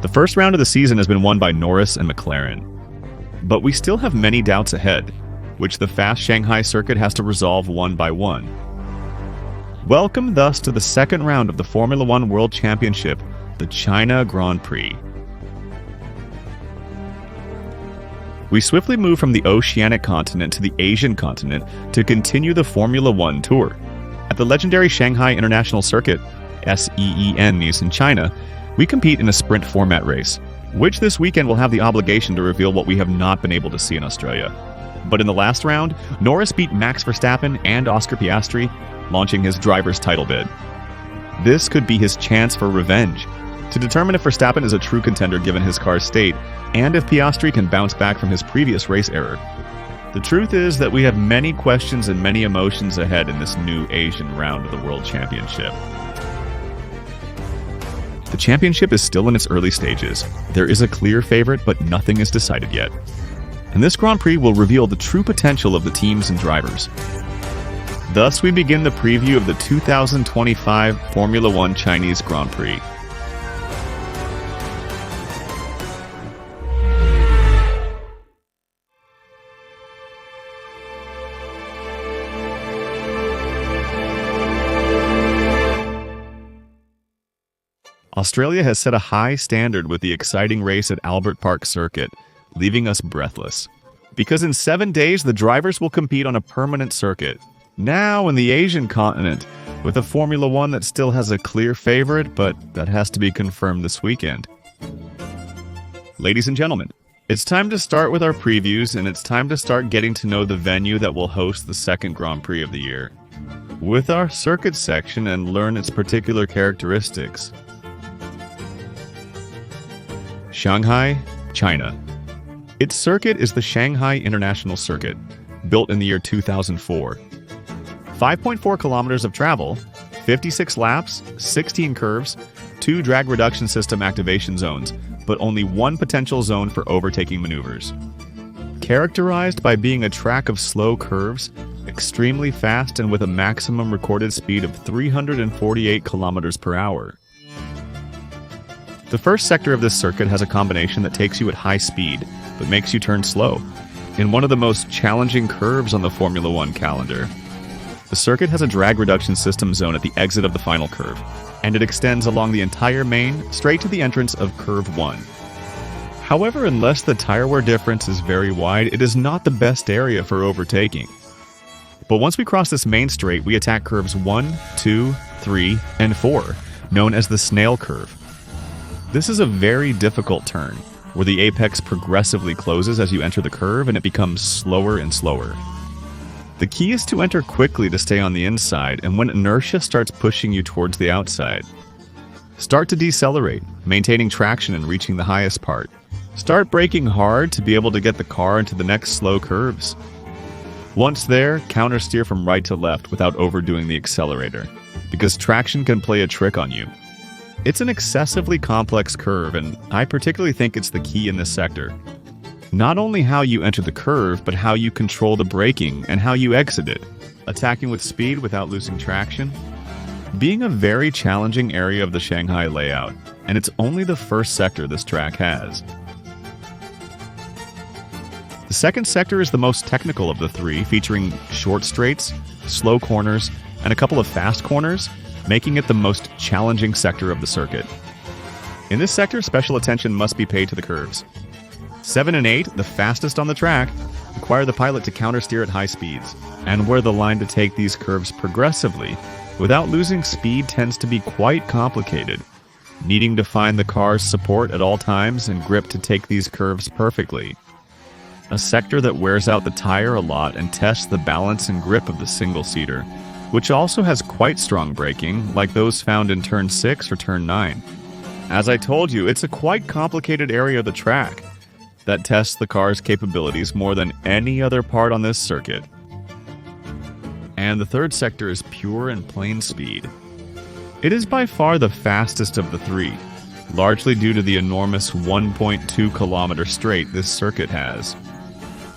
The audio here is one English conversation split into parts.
The first round of the season has been won by Norris and McLaren. But we still have many doubts ahead, which the fast Shanghai circuit has to resolve one by one. Welcome thus to the second round of the Formula One World Championship, the China Grand Prix. We swiftly move from the oceanic continent to the Asian continent to continue the Formula One tour. At the legendary Shanghai International Circuit, SEEN in China, we compete in a sprint format race, which this weekend will have the obligation to reveal what we have not been able to see in Australia. But in the last round, Norris beat Max Verstappen and Oscar Piastri, launching his driver's title bid. This could be his chance for revenge, to determine if Verstappen is a true contender given his car's state, and if Piastri can bounce back from his previous race error. The truth is that we have many questions and many emotions ahead in this new Asian round of the World Championship. The championship is still in its early stages. There is a clear favorite, but nothing is decided yet. And this Grand Prix will reveal the true potential of the teams and drivers. Thus, we begin the preview of the 2025 Formula One Chinese Grand Prix. Australia has set a high standard with the exciting race at Albert Park Circuit, leaving us breathless. Because in 7 days, the drivers will compete on a permanent circuit. Now in the Asian continent, with a Formula One that still has a clear favorite, but that has to be confirmed this weekend. Ladies and gentlemen, it's time to start with our previews, and it's time to start getting to know the venue that will host the second Grand Prix of the year, with our circuit section, and learn its particular characteristics. Shanghai, China. Its circuit is the Shanghai International Circuit, built in the year 2004. 5.4 kilometers of travel, 56 laps, 16 curves, 2 drag reduction system activation zones, but only one potential zone for overtaking maneuvers. Characterized by being a track of slow curves, extremely fast and with a maximum recorded speed of 348 kilometers per hour. The first sector of this circuit has a combination that takes you at high speed, but makes you turn slow, in one of the most challenging curves on the Formula One calendar. The circuit has a drag reduction system zone at the exit of the final curve, and it extends along the entire main, straight to the entrance of Curve 1. However, unless the tire wear difference is very wide, it is not the best area for overtaking. But once we cross this main straight, we attack curves 1, 2, 3, and 4, known as the snail curve. This is a very difficult turn, where the apex progressively closes as you enter the curve and it becomes slower and slower. The key is to enter quickly to stay on the inside, and when inertia starts pushing you towards the outside. Start to decelerate, maintaining traction and reaching the highest part. Start braking hard to be able to get the car into the next slow curves. Once there, counter steer from right to left without overdoing the accelerator, because traction can play a trick on you. It's an excessively complex curve, and I particularly think it's the key in this sector. Not only how you enter the curve, but how you control the braking and how you exit it, attacking with speed without losing traction. Being a very challenging area of the Shanghai layout, and it's only the first sector this track has. The second sector is the most technical of the three, featuring short straights, slow corners, and a couple of fast corners, making it the most challenging sector of the circuit. In this sector, special attention must be paid to the curves. 7 and 8, the fastest on the track, require the pilot to countersteer at high speeds, and where the line to take these curves progressively, without losing speed, tends to be quite complicated, needing to find the car's support at all times and grip to take these curves perfectly. A sector that wears out the tire a lot and tests the balance and grip of the single-seater, which also has quite strong braking, like those found in Turn 6 or Turn 9. As I told you, it's a quite complicated area of the track that tests the car's capabilities more than any other part on this circuit. And the third sector is pure and plain speed. It is by far the fastest of the three, largely due to the enormous 1.2 kilometer straight this circuit has.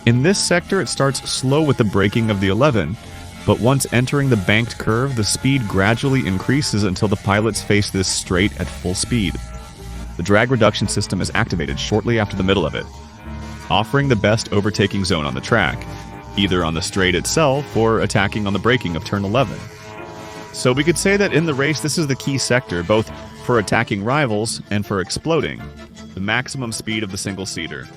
In this sector, it starts slow with the braking of the 11, but once entering the banked curve, the speed gradually increases until the pilots face this straight at full speed. the drag reduction system is activated shortly after the middle of it, offering the best overtaking zone on the track, either on the straight itself or attacking on the braking of turn 11. So we could say that in the race, this is the key sector, both for attacking rivals and for exploding, the maximum speed of the single-seater.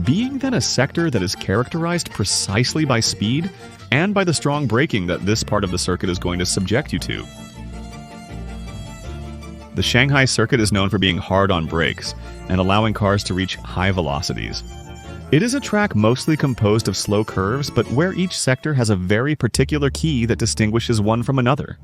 Being then a sector that is characterized precisely by speed and by the strong braking that this part of the circuit is going to subject you to. The Shanghai circuit is known for being hard on brakes and allowing cars to reach high velocities. It is a track mostly composed of slow curves, but where each sector has a very particular key that distinguishes one from another.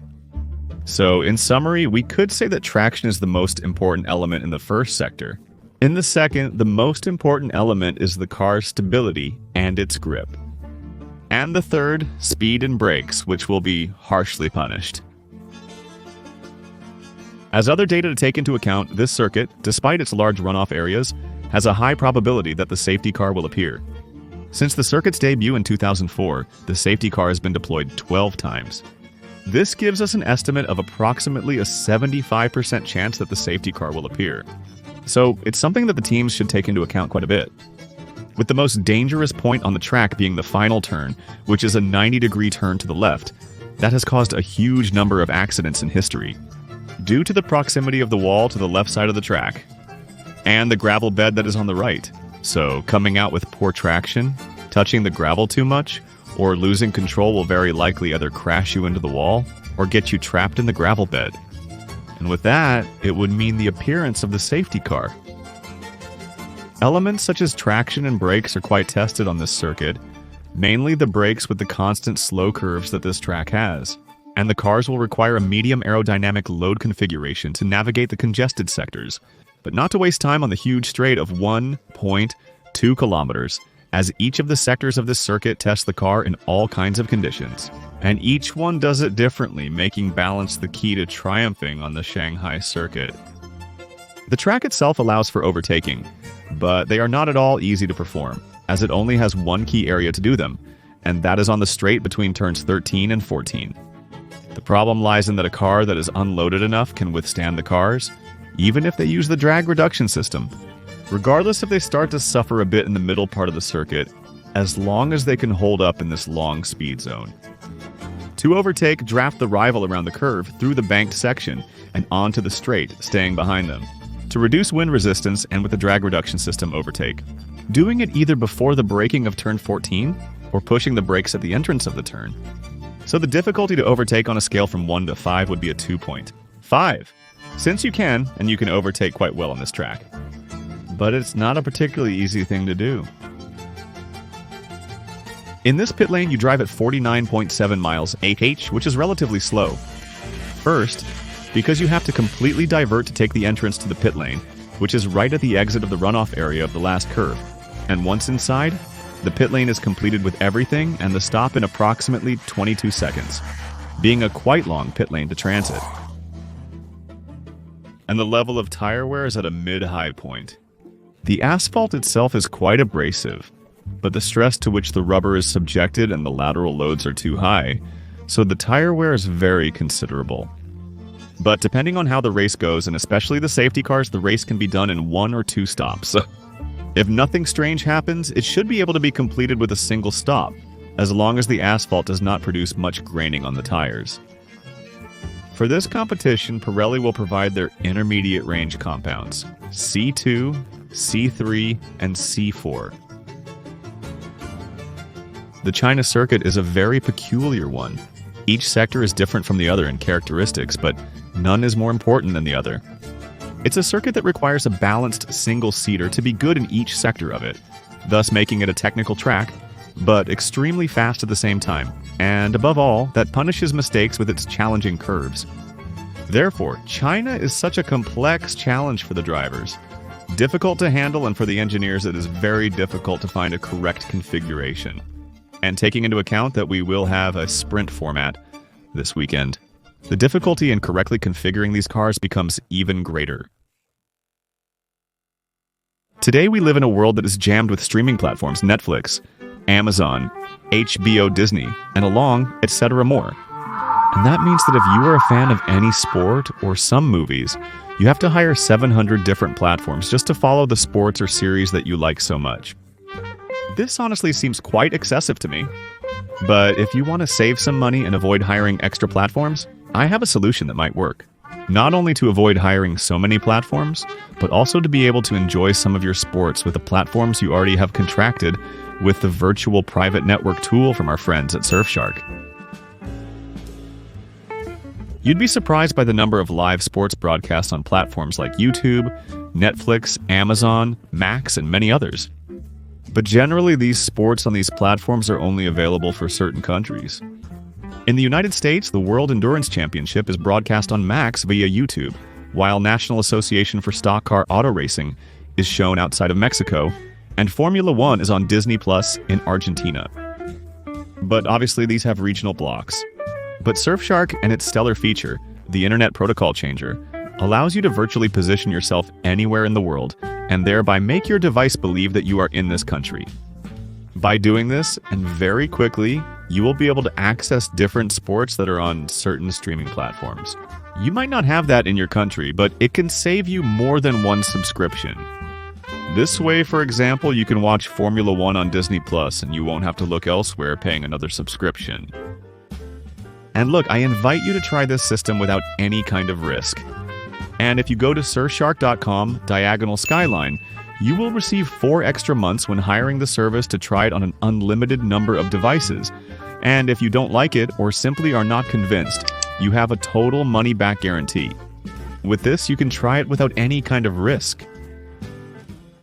So, in summary, we could say that traction is the most important element in the first sector. In the second, the most important element is the car's stability and its grip. And the third, speed and brakes, which will be harshly punished. As other data to take into account, this circuit, despite its large runoff areas, has a high probability that the safety car will appear. Since the circuit's debut in 2004, the safety car has been deployed 12 times. This gives us an estimate of approximately a 75% chance that the safety car will appear. So it's something that the teams should take into account quite a bit. With the most dangerous point on the track being the final turn, which is a 90-degree turn to the left, that has caused a huge number of accidents in history, due to the proximity of the wall to the left side of the track, and the gravel bed that is on the right. So coming out with poor traction, touching the gravel too much, or losing control will very likely either crash you into the wall or get you trapped in the gravel bed. And with that, it would mean the appearance of the safety car. Elements such as traction and brakes are quite tested on this circuit, mainly the brakes with the constant slow curves that this track has. And the cars will require a medium aerodynamic load configuration to navigate the congested sectors, but not to waste time on the huge straight of 1.2 kilometers, as each of the sectors of this circuit tests the car in all kinds of conditions. And each one does it differently, making balance the key to triumphing on the Shanghai circuit. The track itself allows for overtaking, but they are not at all easy to perform, as it only has one key area to do them, and that is on the straight between turns 13 and 14. The problem lies in that a car that is unloaded enough can withstand the cars, even if they use the drag reduction system, regardless if they start to suffer a bit in the middle part of the circuit, as long as they can hold up in this long speed zone. To overtake, draft the rival around the curve through the banked section and onto the straight, staying behind them. To reduce wind resistance and with the drag reduction system, overtake. Doing it either before the braking of turn 14 or pushing the brakes at the entrance of the turn. So the difficulty to overtake on a scale from 1 to 5 would be a 2.5, since you can, and you can overtake quite well on this track. But it's not a particularly easy thing to do. In this pit lane, you drive at 49.7 miles /h, which is relatively slow. First, because you have to completely divert to take the entrance to the pit lane, which is right at the exit of the runoff area of the last curve. And once inside, the pit lane is completed with everything and the stop in approximately 22 seconds, being a quite long pit lane to transit. And the level of tire wear is at a mid-high point. The asphalt itself is quite abrasive, but the stress to which the rubber is subjected and the lateral loads are too high, so the tire wear is very considerable. But depending on how the race goes, and especially the safety cars, the race can be done in 1 or 2 stops. If nothing strange happens, it should be able to be completed with a single stop, as long as the asphalt does not produce much graining on the tires. For this competition, Pirelli will provide their intermediate range compounds, C2, C3, and C4. The China circuit is a very peculiar one. Each sector is different from the other in characteristics, but none is more important than the other. It's a circuit that requires a balanced single-seater to be good in each sector of it, thus making it a technical track, but extremely fast at the same time, and above all, that punishes mistakes with its challenging curves. Therefore, China is such a complex challenge for the drivers. Difficult to handle, and for the engineers it is very difficult to find a correct configuration. And taking into account that we will have a sprint format this weekend, the difficulty in correctly configuring these cars becomes even greater. Today we live in a world that is jammed with streaming platforms, Netflix, Amazon, HBO, Disney, and along, etc. more. And that means that if you are a fan of any sport or some movies, You have to hire 700 different platforms just to follow the sports or series that you like so much. This honestly seems quite excessive to me. But if you want to save some money and avoid hiring extra platforms, I have a solution that might work. Not only to avoid hiring so many platforms, but also to be able to enjoy some of your sports with the platforms you already have contracted with the virtual private network tool from our friends at Surfshark. You'd be surprised by the number of live sports broadcasts on platforms like YouTube, Netflix, Amazon, Max, and many others. But generally, these sports on these platforms are only available for certain countries. In the United States, the World Endurance Championship is broadcast on Max via YouTube, while National Association for Stock Car Auto Racing is shown outside of Mexico, and Formula One is on Disney Plus in Argentina. But obviously, these have regional blocks. But Surfshark and its stellar feature, the Internet Protocol Changer, allows you to virtually position yourself anywhere in the world and thereby make your device believe that you are in this country. By doing this, and very quickly, you will be able to access different sports that are on certain streaming platforms. You might not have that in your country, but it can save you more than one subscription. This way, for example, you can watch Formula One on Disney Plus and you won't have to look elsewhere paying another subscription. And look, I invite you to try this system without any kind of risk. And if you go to surfshark.com/Skyline, you will receive 4 extra months when hiring the service to try it on an unlimited number of devices. And if you don't like it or simply are not convinced, you have a total money-back guarantee. With this, you can try it without any kind of risk.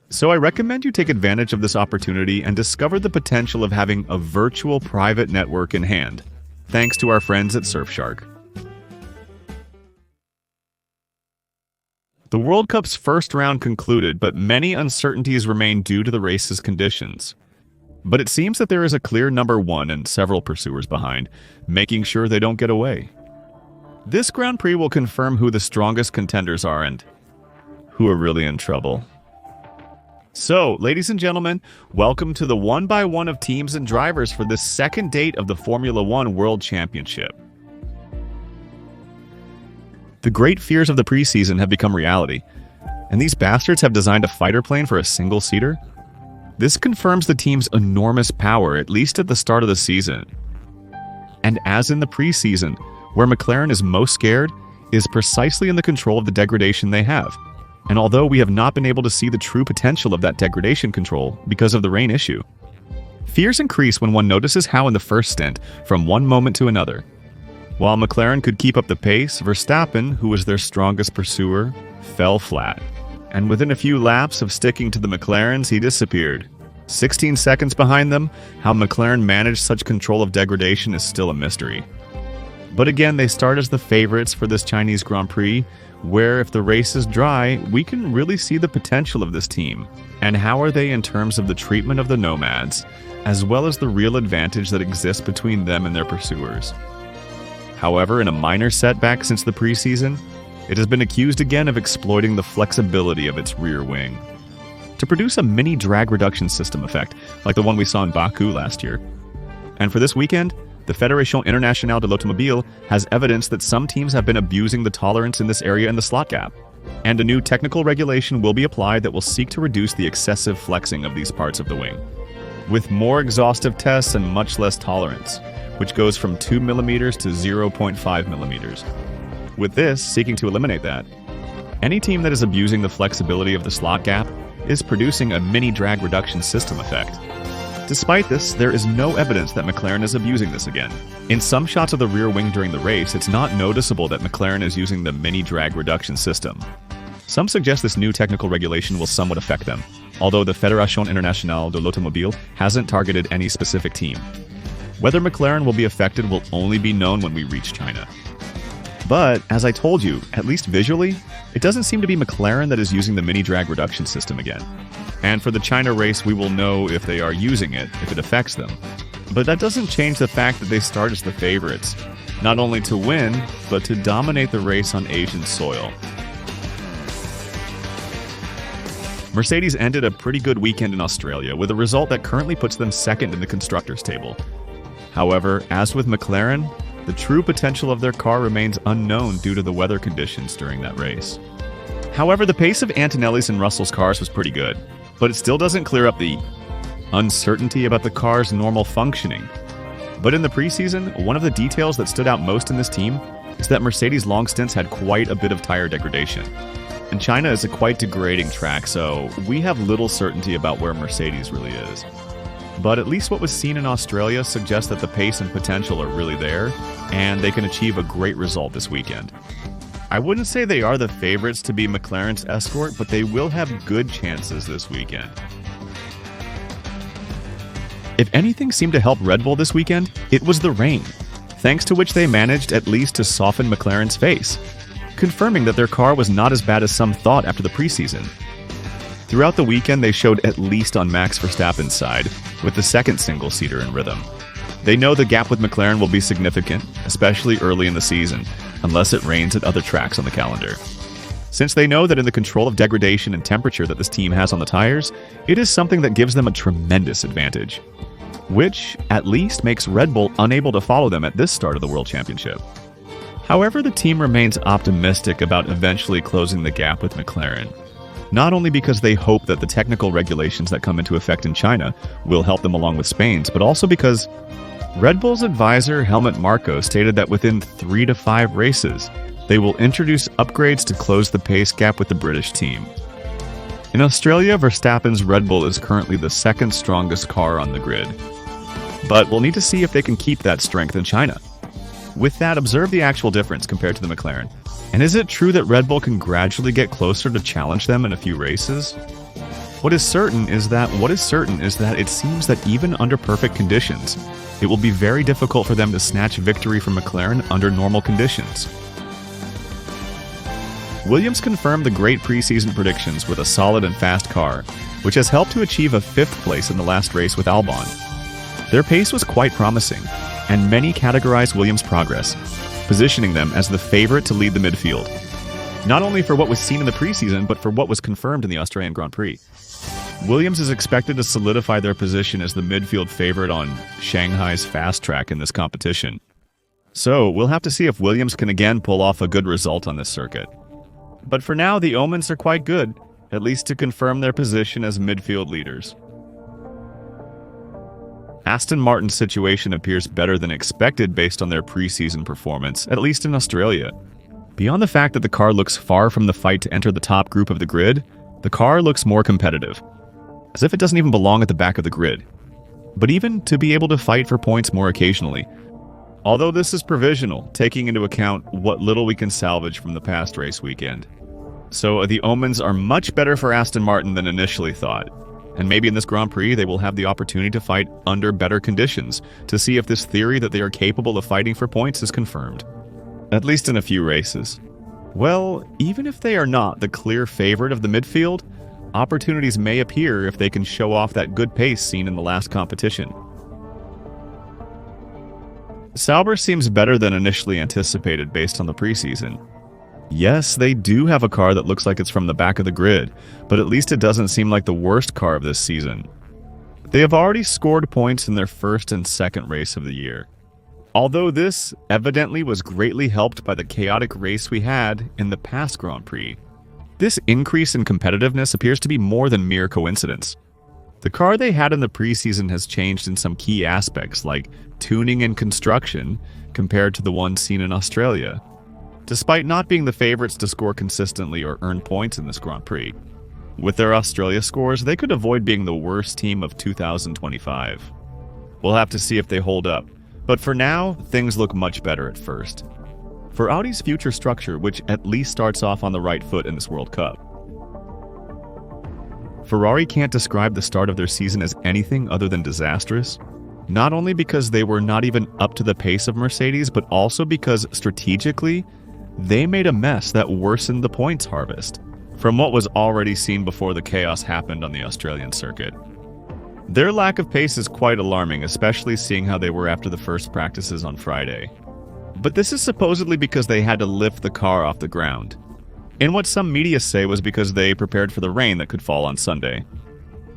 So I recommend you take advantage of this opportunity and discover the potential of having a virtual private network in hand, thanks to our friends at Surfshark. The World Cup's first round concluded, but many uncertainties remain due to the race's conditions. But it seems that there is a clear number one and several pursuers behind, making sure they don't get away. This Grand Prix will confirm who the strongest contenders are and who are really in trouble. So, ladies and gentlemen, welcome to the one-by-one of teams and drivers for this second date of the Formula One World Championship. The great fears of the preseason have become reality, and these bastards have designed a fighter plane for a single-seater? This confirms the team's enormous power, at least at the start of the season. And as in the preseason, where McLaren is most scared is precisely in the control of the degradation they have. And although we have not been able to see the true potential of that degradation control because of the rain issue, fears increase when one notices how in the first stint, from one moment to another, while McLaren could keep up the pace, Verstappen, who was their strongest pursuer, fell flat. And within a few laps of sticking to the McLarens, he disappeared. 16 seconds behind them, how McLaren managed such control of degradation is still a mystery. But again, they start as the favorites for this Chinese Grand Prix, where if the race is dry, we can really see the potential of this team. And how are they in terms of the treatment of the nomads, as well as the real advantage that exists between them and their pursuers. However, in a minor setback since the preseason, it has been accused again of exploiting the flexibility of its rear wing to produce a mini drag reduction system effect, like the one we saw in Baku last year. And for this weekend, the Fédération Internationale de l'Automobile has evidence that some teams have been abusing the tolerance in this area in the slot gap. And a new technical regulation will be applied that will seek to reduce the excessive flexing of these parts of the wing, with more exhaustive tests and much less tolerance, which goes from 2 millimeters to 0.5 millimeters. With this, seeking to eliminate that, any team that is abusing the flexibility of the slot gap is producing a mini drag reduction system effect. Despite this, there is no evidence that McLaren is abusing this again. In some shots of the rear wing during the race, it's not noticeable that McLaren is using the mini drag reduction system. Some suggest this new technical regulation will somewhat affect them, although the Fédération Internationale de l'Automobile hasn't targeted any specific team. Whether McLaren will be affected will only be known when we reach China. But, as I told you, at least visually, it doesn't seem to be McLaren that is using the mini drag reduction system again. And for the China race, we will know if they are using it, if it affects them. But that doesn't change the fact that they start as the favorites, not only to win, but to dominate the race on Asian soil. Mercedes ended a pretty good weekend in Australia with a result that currently puts them second in the constructors' table. However, as with McLaren, the true potential of their car remains unknown due to the weather conditions during that race. However, the pace of Antonelli's and Russell's cars was pretty good, but it still doesn't clear up the uncertainty about the car's normal functioning. But in the preseason, one of the details that stood out most in this team is that Mercedes' long stints had quite a bit of tire degradation. And China is a quite degrading track, so we have little certainty about where Mercedes really is. But at least what was seen in Australia suggests that the pace and potential are really there, and they can achieve a great result this weekend. I wouldn't say they are the favorites to be McLaren's escort, but they will have good chances this weekend. If anything seemed to help Red Bull this weekend, it was the rain, thanks to which they managed at least to soften McLaren's face, confirming that their car was not as bad as some thought after the preseason. Throughout the weekend, they showed at least on Max Verstappen's side, with the second single-seater in rhythm. They know the gap with McLaren will be significant, especially early in the season, unless it rains at other tracks on the calendar. Since they know that in the control of degradation and temperature that this team has on the tires, it is something that gives them a tremendous advantage, which at least makes Red Bull unable to follow them at this start of the World Championship. However, the team remains optimistic about eventually closing the gap with McLaren, not only because they hope that the technical regulations that come into effect in China will help them along with Spain's, but also because Red Bull's advisor Helmut Marko stated that within 3 to 5 races, they will introduce upgrades to close the pace gap with the British team. In Australia, Verstappen's Red Bull is currently the second strongest car on the grid, but we'll need to see if they can keep that strength in China. With that, observe the actual difference compared to the McLaren. And is it true that Red Bull can gradually get closer to challenge them in a few races? What is certain is that it seems that even under perfect conditions, it will be very difficult for them to snatch victory from McLaren under normal conditions. Williams confirmed the great preseason predictions with a solid and fast car, which has helped to achieve a 5th place in the last race with Albon. Their pace was quite promising, and many categorize Williams' progress, positioning them as the favorite to lead the midfield, not only for what was seen in the preseason, but for what was confirmed in the Australian Grand Prix. Williams is expected to solidify their position as the midfield favorite on Shanghai's fast track in this competition. So, we'll have to see if Williams can again pull off a good result on this circuit. But for now, the omens are quite good, at least to confirm their position as midfield leaders. Aston Martin's situation appears better than expected based on their preseason performance, at least in Australia. Beyond the fact that the car looks far from the fight to enter the top group of the grid, the car looks more competitive, as if it doesn't even belong at the back of the grid, but even to be able to fight for points more occasionally. Although this is provisional, taking into account what little we can salvage from the past race weekend. So the omens are much better for Aston Martin than initially thought. And maybe in this Grand Prix, they will have the opportunity to fight under better conditions to see if this theory that they are capable of fighting for points is confirmed. At least in a few races. Well, even if they are not the clear favorite of the midfield, opportunities may appear if they can show off that good pace seen in the last competition. Sauber seems better than initially anticipated based on the preseason. Yes, they do have a car that looks like it's from the back of the grid, but at least it doesn't seem like the worst car of this season. They have already scored points in their first and second race of the year. Although this evidently was greatly helped by the chaotic race we had in the past Grand Prix. This increase in competitiveness appears to be more than mere coincidence. The car they had in the preseason has changed in some key aspects like tuning and construction compared to the one seen in Australia, despite not being the favorites to score consistently or earn points in this Grand Prix. With their Australia scores, they could avoid being the worst team of 2025. We'll have to see if they hold up, but for now, things look much better at first. For Audi's future structure, which at least starts off on the right foot in this World Cup. Ferrari can't describe the start of their season as anything other than disastrous, not only because they were not even up to the pace of Mercedes, but also because strategically, they made a mess that worsened the points harvest from what was already seen before the chaos happened on the Australian circuit. Their lack of pace is quite alarming, especially seeing how they were after the first practices on Friday. But this is supposedly because they had to lift the car off the ground, in what some media say was because they prepared for the rain that could fall on Sunday.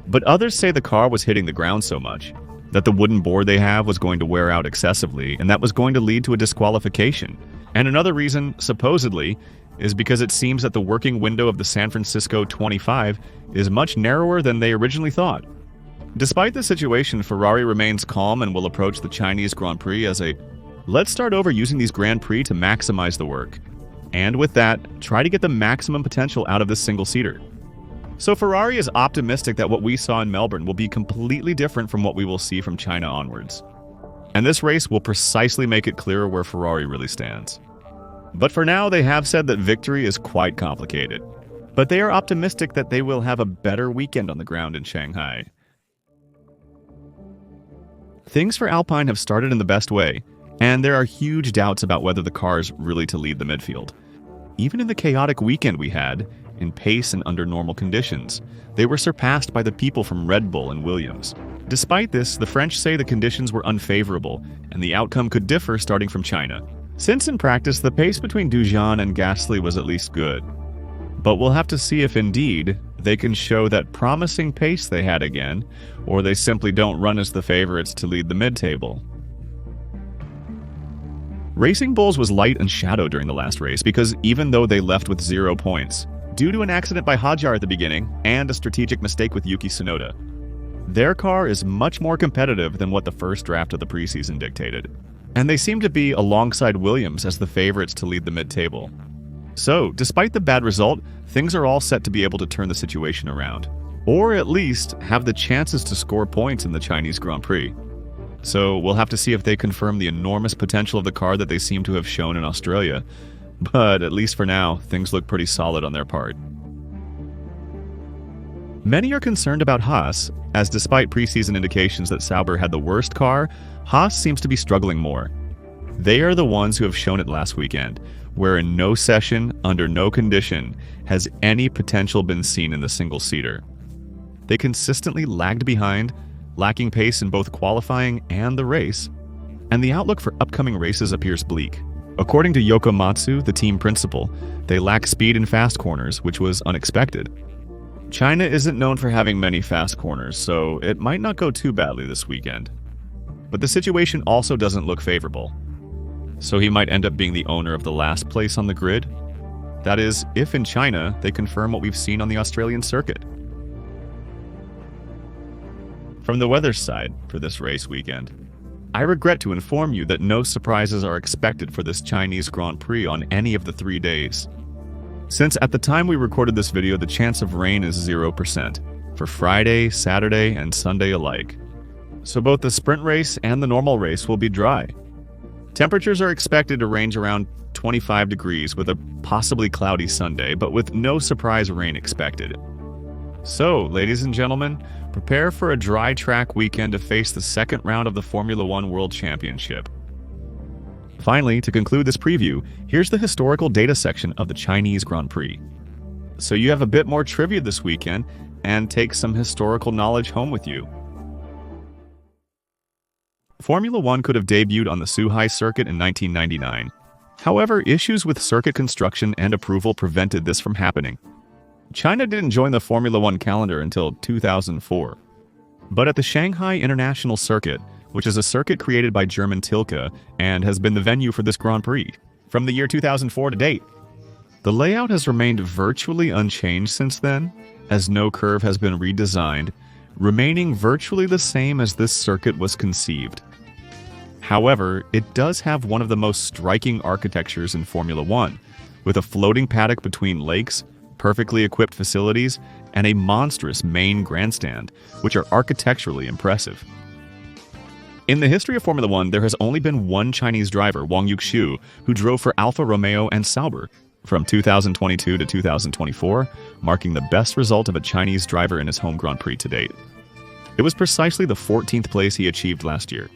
But others say the car was hitting the ground so much that the wooden board they have was going to wear out excessively, and that was going to lead to a disqualification. And another reason, supposedly, is because it seems that the working window of the San Francisco 25 is much narrower than they originally thought. Despite the situation, Ferrari remains calm and will approach the Chinese Grand Prix as a let's start over using these Grand Prix to maximize the work. And with that, try to get the maximum potential out of this single-seater. So Ferrari is optimistic that what we saw in Melbourne will be completely different from what we will see from China onwards. And this race will precisely make it clearer where Ferrari really stands. But for now, they have said that victory is quite complicated. But they are optimistic that they will have a better weekend on the ground in Shanghai. Things for Alpine have started in the best way, and there are huge doubts about whether the car is really to lead the midfield. Even in the chaotic weekend we had, in pace and under normal conditions, they were surpassed by the people from Red Bull and Williams. Despite this, the French say the conditions were unfavorable, and the outcome could differ starting from China. Since in practice, the pace between Dujan and Gasly was at least good. But we'll have to see if indeed they can show that promising pace they had again, or they simply don't run as the favorites to lead the mid-table. Racing Bulls was light and shadow during the last race because even though they left with 0 points, due to an accident by Hadjar at the beginning and a strategic mistake with Yuki Tsunoda, their car is much more competitive than what the first draft of the preseason dictated. And they seem to be alongside Williams as the favorites to lead the mid-table. So, despite the bad result, things are all set to be able to turn the situation around, or at least have the chances to score points in the Chinese Grand Prix. So, we'll have to see if they confirm the enormous potential of the car that they seem to have shown in Australia, but at least for now, things look pretty solid on their part. Many are concerned about Haas, as despite preseason indications that Sauber had the worst car, Haas seems to be struggling more. They are the ones who have shown it last weekend, where in no session, under no condition, has any potential been seen in the single-seater. They consistently lagged behind, lacking pace in both qualifying and the race, and the outlook for upcoming races appears bleak. According to Yoko Matsu, the team principal, they lack speed in fast corners, which was unexpected. China isn't known for having many fast corners, so it might not go too badly this weekend. But the situation also doesn't look favorable. So he might end up being the owner of the last place on the grid. That is, if in China, they confirm what we've seen on the Australian circuit. From the weather side for this race weekend, I regret to inform you that no surprises are expected for this Chinese Grand Prix on any of the 3 days. Since at the time we recorded this video, the chance of rain is 0% for Friday, Saturday, and Sunday alike. So both the sprint race and the normal race will be dry. Temperatures are expected to range around 25 degrees with a possibly cloudy Sunday, but with no surprise rain expected. So, ladies and gentlemen, prepare for a dry track weekend to face the second round of the Formula One World Championship. Finally, to conclude this preview, here's the historical data section of the Chinese Grand Prix. So you have a bit more trivia this weekend and take some historical knowledge home with you. Formula One could have debuted on the Shanghai circuit in 1999. However, issues with circuit construction and approval prevented this from happening. China didn't join the Formula One calendar until 2004. But at the Shanghai International Circuit, which is a circuit created by German Tilke and has been the venue for this Grand Prix from the year 2004 to date, the layout has remained virtually unchanged since then, as no curve has been redesigned, remaining virtually the same as this circuit was conceived. However, it does have one of the most striking architectures in Formula One, with a floating paddock between lakes, perfectly equipped facilities, and a monstrous main grandstand, which are architecturally impressive. In the history of Formula One, there has only been one Chinese driver, Wang Yuxiu, who drove for Alfa Romeo and Sauber from 2022 to 2024, marking the best result of a Chinese driver in his home Grand Prix to date. It was precisely the 14th place he achieved last year.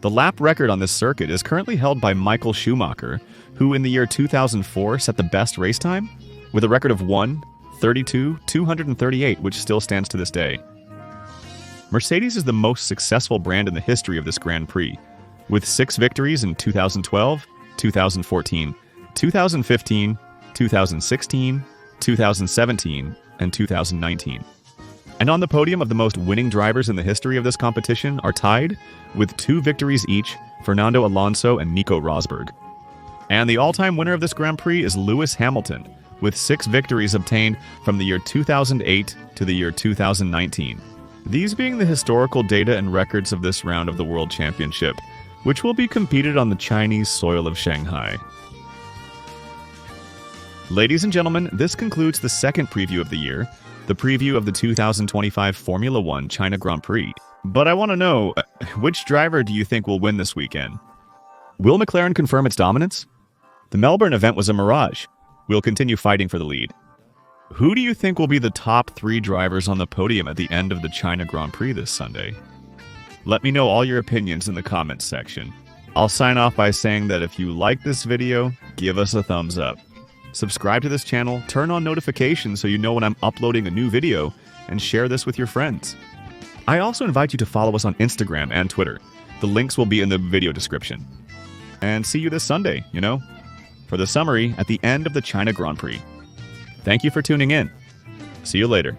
The lap record on this circuit is currently held by Michael Schumacher, who in the year 2004 set the best race time, with a record of 1:32:238, which still stands to this day. Mercedes is the most successful brand in the history of this Grand Prix, with 6 victories in 2012, 2014, 2015, 2016, 2017, and 2019. And on the podium of the most winning drivers in the history of this competition are tied, with 2 victories each, Fernando Alonso and Nico Rosberg. And the all-time winner of this Grand Prix is Lewis Hamilton, with 6 victories obtained from the year 2008 to the year 2019. These being the historical data and records of this round of the World Championship, which will be competed on the Chinese soil of Shanghai. Ladies and gentlemen, this concludes the second preview of the year, the preview of the 2025 Formula One China Grand Prix. But I want to know, which driver do you think will win this weekend? Will McLaren confirm its dominance? The Melbourne event was a mirage. We'll continue fighting for the lead. Who do you think will be the top 3 drivers on the podium at the end of the China Grand Prix this Sunday? Let me know all your opinions in the comments section. I'll sign off by saying that if you like this video, give us a thumbs up. Subscribe to this channel, turn on notifications so you know when I'm uploading a new video, and share this with your friends. I also invite you to follow us on Instagram and Twitter. The links will be in the video description. And see you this Sunday, for the summary at the end of the China Grand Prix. Thank you for tuning in. See you later.